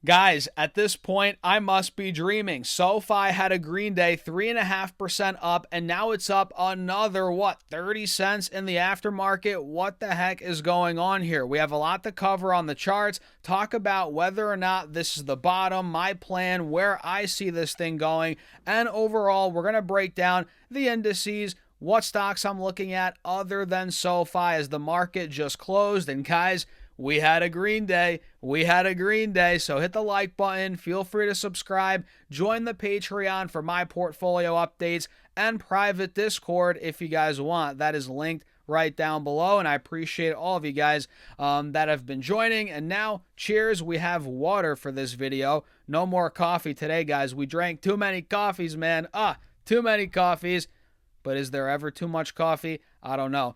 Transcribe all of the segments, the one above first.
Guys, at this point, I must be dreaming. SoFi had a green day, 3.5% up, and now it's up another, 30 cents in the aftermarket? What the heck is going on here? We have a lot to cover on the charts, talk about whether or not this is the bottom, my plan, where I see this thing going, and overall, we're going to break down the indices, what stocks I'm looking at other than SoFi as the market just closed. And guys, we had a green day. We had a green day. So hit the like button. Feel free to subscribe. Join the Patreon for my portfolio updates and private Discord if you guys want. That is linked right down below. And I appreciate all of you guys that have been joining. And now, cheers. We have water for this video. No more coffee today, guys. We drank too many coffees, man. Too many coffees. But is there ever too much coffee? I don't know.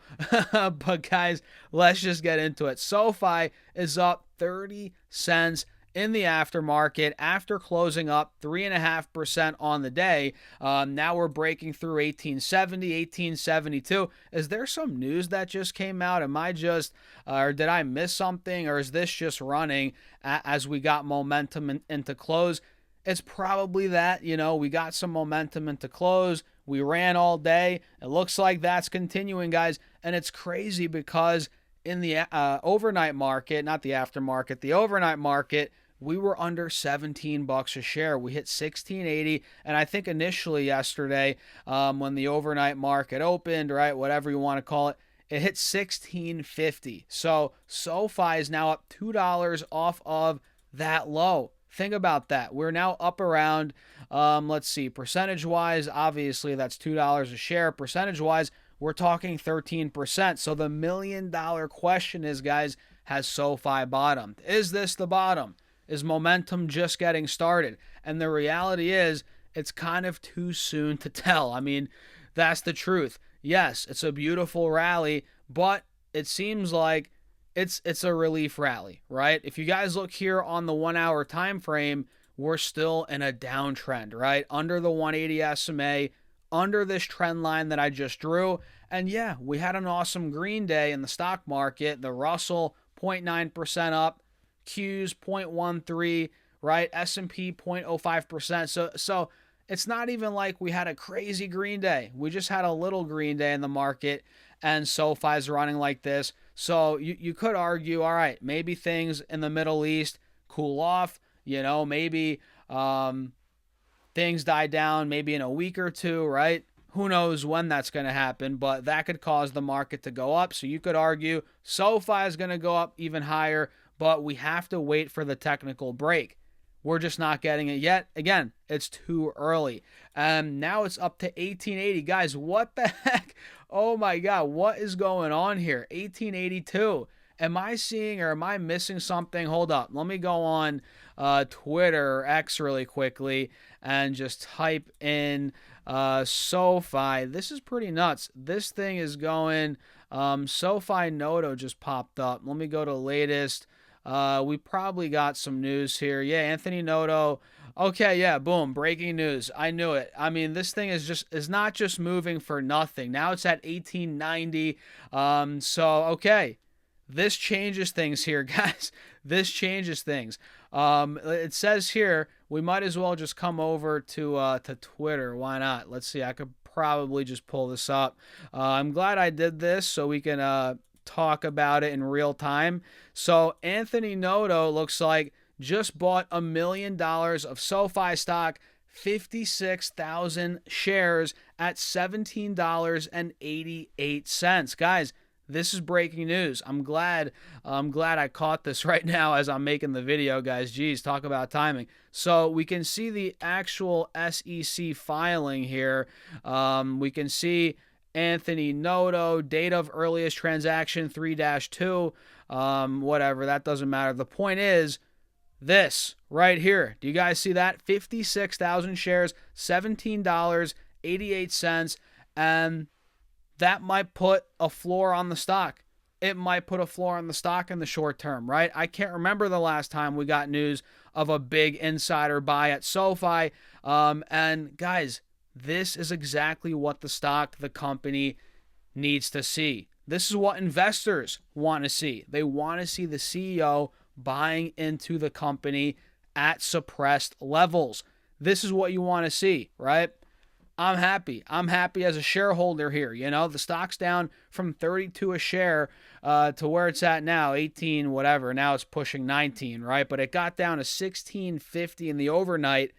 But guys, let's just get into it. SoFi is up 30 cents in the aftermarket after closing up 3.5% on the day. Now we're breaking through 1870, 1872. Is there some news that just came out? Am I just, or did I miss something? Or is this just running as we got momentum into close? It's probably that, we got some momentum into close. We ran all day. It looks like that's continuing, guys. And it's crazy because in the overnight market, not the aftermarket, the overnight market, we were under 17 bucks a share. We hit 16.80. And I think initially yesterday, when the overnight market opened, right, whatever you want to call it, it hit 16.50. So SoFi is now up $2 off of that low. Think about that. We're now up around, let's see, percentage-wise, obviously that's $2 a share. Percentage-wise, we're talking 13%. So the million-dollar question is, guys, has SoFi bottomed? Is this the bottom? Is momentum just getting started? And the reality is, it's kind of too soon to tell. I mean, that's the truth. Yes, it's a beautiful rally, but it seems like it's a relief rally, right? If you guys look here on the 1 hour time frame, we're still in a downtrend, right? Under the 180 SMA, under this trend line that I just drew. And yeah, we had an awesome green day in the stock market. The Russell 0.9% up, Q's 0.13, right? S&P 0.05%. So it's not even like we had a crazy green day. We just had a little green day in the market, and SoFi's running like this. So you could argue, all right, maybe things in the Middle East cool off, maybe things die down maybe in a week or two, right? Who knows when that's going to happen, but that could cause the market to go up. So you could argue SoFi is going to go up even higher, but we have to wait for the technical break. We're just not getting it yet. Again, it's too early. Now it's up to 1880. Guys, what the heck? Oh my God, what is going on here? 1882. Am I seeing or am I missing something? Hold up. Let me go on Twitter or X really quickly and just type in SoFi. This is pretty nuts. This thing is going, SoFi Noto just popped up. Let me go to latest. We probably got some news here. Yeah, Anthony Noto. Okay, yeah, boom, breaking news. I knew it. I mean, this thing is not just moving for nothing. Now it's at 1890. Okay. This changes things here, guys. This changes things. It says here we might as well just come over to Twitter. Why not? Let's see. I could probably just pull this up. I'm glad I did this so we can talk about it in real time. So Anthony Noto looks like just bought $1 million of SoFi stock, 56,000 shares at $17.88. Guys, this is breaking news. I'm glad I caught this right now as I'm making the video, guys. Geez, talk about timing. So we can see the actual SEC filing here. We can see Anthony Noto, date of earliest transaction 3-2, whatever, that doesn't matter. The point is this right here. Do you guys see that? 56,000 shares, $17.88, and that might put a floor on the stock. It might put a floor on the stock in the short term, right? I can't remember the last time we got news of a big insider buy at SoFi. And guys, this is exactly what the company needs to see. This is what investors want to see. They want to see the CEO buying into the company at suppressed levels. This is what you want to see, right? I'm happy. I'm happy as a shareholder here. The stock's down from 32 a share to where it's at now, 18, whatever. Now it's pushing 19, right? But it got down to 16.50 in the overnight.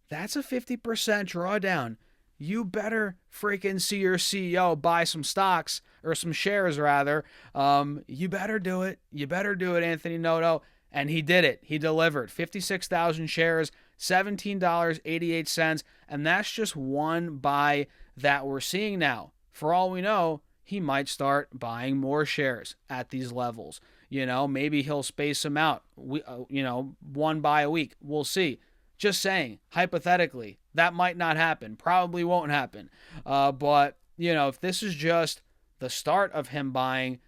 That's a 50% drawdown. You better freaking see your CEO buy some stocks, or some shares rather. You better do it. You better do it, Anthony Noto. And he did it. He delivered 56,000 shares, $17.88. And that's just one buy that we're seeing now. For all we know, he might start buying more shares at these levels. Maybe he'll space them out. One buy a week. We'll see. Just saying, hypothetically, that might not happen. Probably won't happen. But if this is just the start of him buying,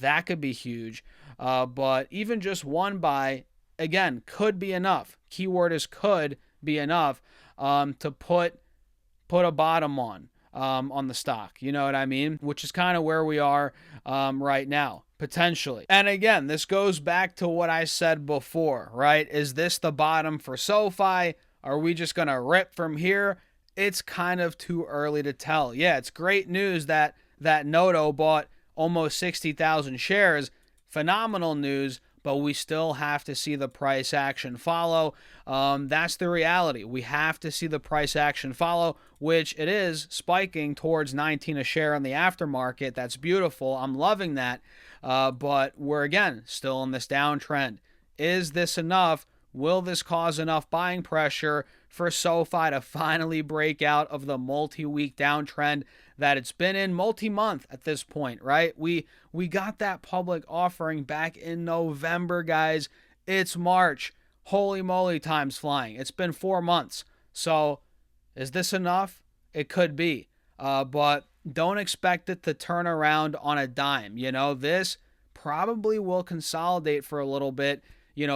that could be huge. But even just one buy, again, could be enough. Keyword is could be enough to put a bottom on the stock. You know what I mean? Which is kind of where we are right now, potentially. And again, this goes back to what I said before, right? Is this the bottom for SoFi? Are we just going to rip from here? It's kind of too early to tell. Yeah, it's great news that Noto bought almost 60,000 shares. Phenomenal news, but we still have to see the price action follow. That's the reality. We have to see the price action follow, which it is spiking towards 19 a share in the aftermarket. That's beautiful. I'm loving that. But we're, again, still in this downtrend. Is this enough? Will this cause enough buying pressure for SoFi to finally break out of the multi-week downtrend that it's been in, multi-month at this point, right? We got that public offering back in November, guys. It's March. Holy moly, time's flying. It's been 4 months. So is this enough? It could be. But don't expect it to turn around on a dime. This probably will consolidate for a little bit,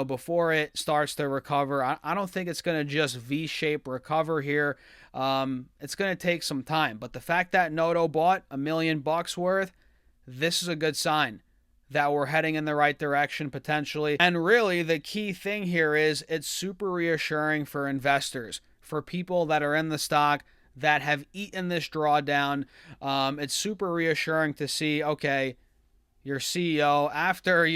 before it starts to recover. I don't think it's going to just V-shape recover here. It's going to take some time. But the fact that Noto bought $1 million worth, this is a good sign that we're heading in the right direction potentially. And really, the key thing here is it's super reassuring for investors, for people that are in the stock that have eaten this drawdown. It's super reassuring to see, okay, your CEO, after,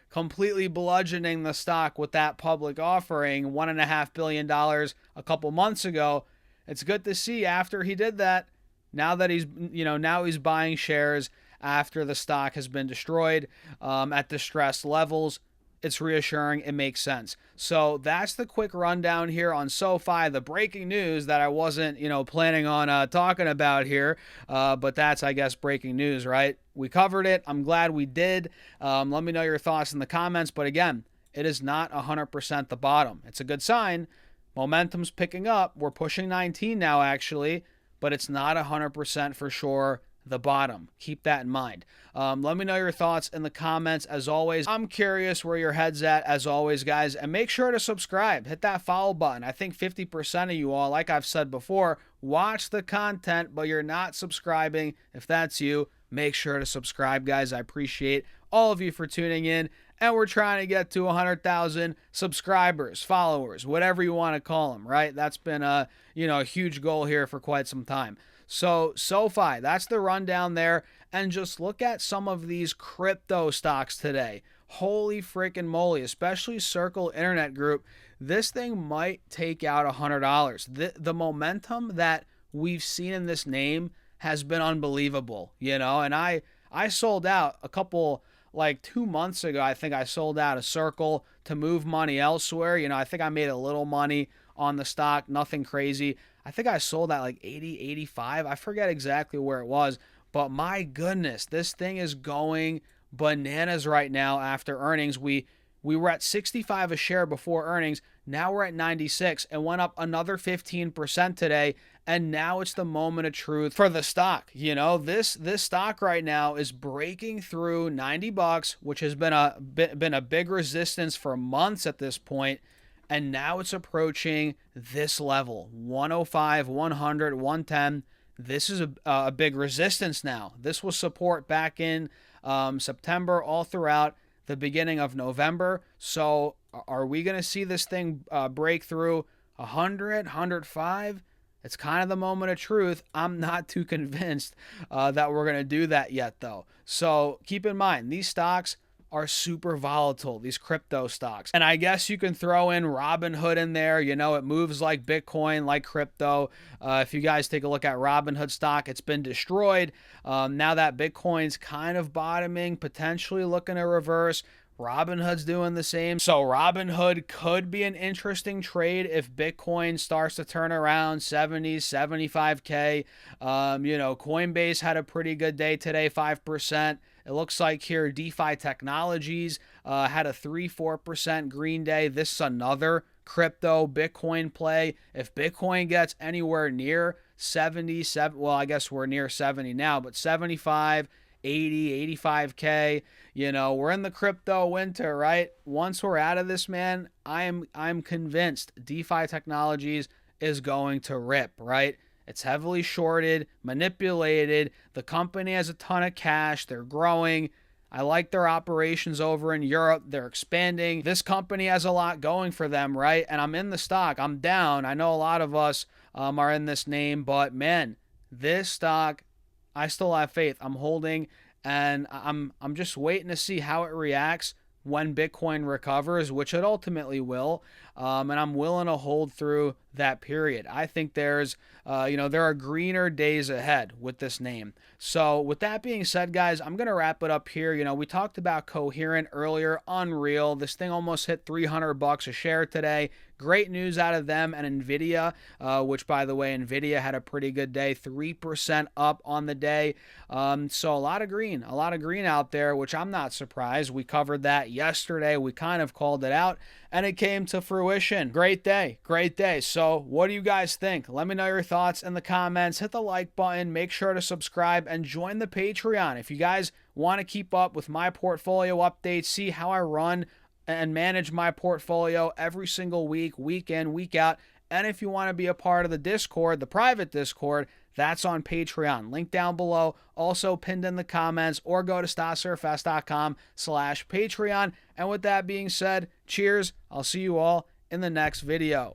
completely bludgeoning the stock with that public offering, $1.5 billion a couple months ago, it's good to see after he did that, now that he's buying shares after the stock has been destroyed at distressed levels. It's reassuring. It makes sense. So that's the quick rundown here on SoFi, the breaking news that I wasn't, planning on talking about here. But that's, I guess, breaking news, right? We covered it. I'm glad we did. Let me know your thoughts in the comments. But again, it is not 100% the bottom. It's a good sign. Momentum's picking up. We're pushing 19 now, actually. But it's not 100% for sure the bottom. Keep that in mind. Let me know your thoughts in the comments. As always, I'm curious where your head's at, as always, guys. And make sure to subscribe. Hit that follow button. I think 50% of you all, like I've said before, watch the content, but you're not subscribing. If that's you, make sure to subscribe, guys. I appreciate all of you for tuning in. And we're trying to get to 100,000 subscribers, followers, whatever you want to call them, right? That's been a huge goal here for quite some time. So SoFi, that's the rundown there. And just look at some of these crypto stocks today. Holy freaking moly, especially Circle Internet Group. This thing might take out $100. The momentum that we've seen in this name has been unbelievable, and I sold out a couple, like 2 months ago. I think I sold out a Circle to move money elsewhere. I think I made a little money on the stock, nothing crazy. I think I sold at like 80, 85. I forget exactly where it was, but my goodness, this thing is going bananas right now after earnings. We were at 65 a share before earnings. Now we're at 96 and went up another 15% today. And now it's the moment of truth for the stock. This stock right now is breaking through $90, which has been a big resistance for months at this point. And now it's approaching this level, 105, 100, 110. This is a big resistance now. This was support back in September, all throughout the beginning of November. So Are we going to see this thing break through 100, 105? It's kind of the moment of truth. I'm not too convinced that we're going to do that yet, though. So keep in mind, these stocks are super volatile, these crypto stocks. And I guess you can throw in Robinhood in there. You know, it moves like Bitcoin, like crypto. If you guys take a look at Robinhood stock, it's been destroyed. Now that Bitcoin's kind of bottoming, potentially looking to reverse. Robinhood's doing the same. So Robinhood could be an interesting trade if Bitcoin starts to turn around 70, 75K. Coinbase had a pretty good day today, 5%. It looks like here DeFi Technologies had a 3-4% green day. This is another crypto Bitcoin play. If Bitcoin gets anywhere near 77, well, I guess we're near 70 now, but 75, 80, 85K, we're in the crypto winter, right? Once we're out of this, man, I'm convinced DeFi Technologies is going to rip, right? It's heavily shorted, manipulated. The company has a ton of cash. They're growing. I like their operations over in Europe. They're expanding. This company has a lot going for them, right? And I'm in the stock. I'm down. I know a lot of us are in this name, but man, this stock, I still have faith. I'm holding, and I'm just waiting to see how it reacts when Bitcoin recovers, which it ultimately will. And I'm willing to hold through that period. I think there are greener days ahead with this name. So with that being said, guys, I'm going to wrap it up here. We talked about Coherent earlier. Unreal. This thing almost hit $300 a share today. Great news out of them and Nvidia, which, by the way, Nvidia had a pretty good day, 3% up on the day. So a lot of green out there, which I'm not surprised. We covered that yesterday. We kind of called it out, and it came to fruition. Great day. So what do you guys think? Let me know your thoughts in the comments. Hit the like button. Make sure to subscribe and join the Patreon. If you guys want to keep up with my portfolio updates, see how I run and manage my portfolio every single week, week in, week out. And if you want to be a part of the Discord, the private Discord, that's on Patreon. Link down below, also pinned in the comments, or go to stocksurfs.com/Patreon. And with that being said, cheers. I'll see you all in the next video.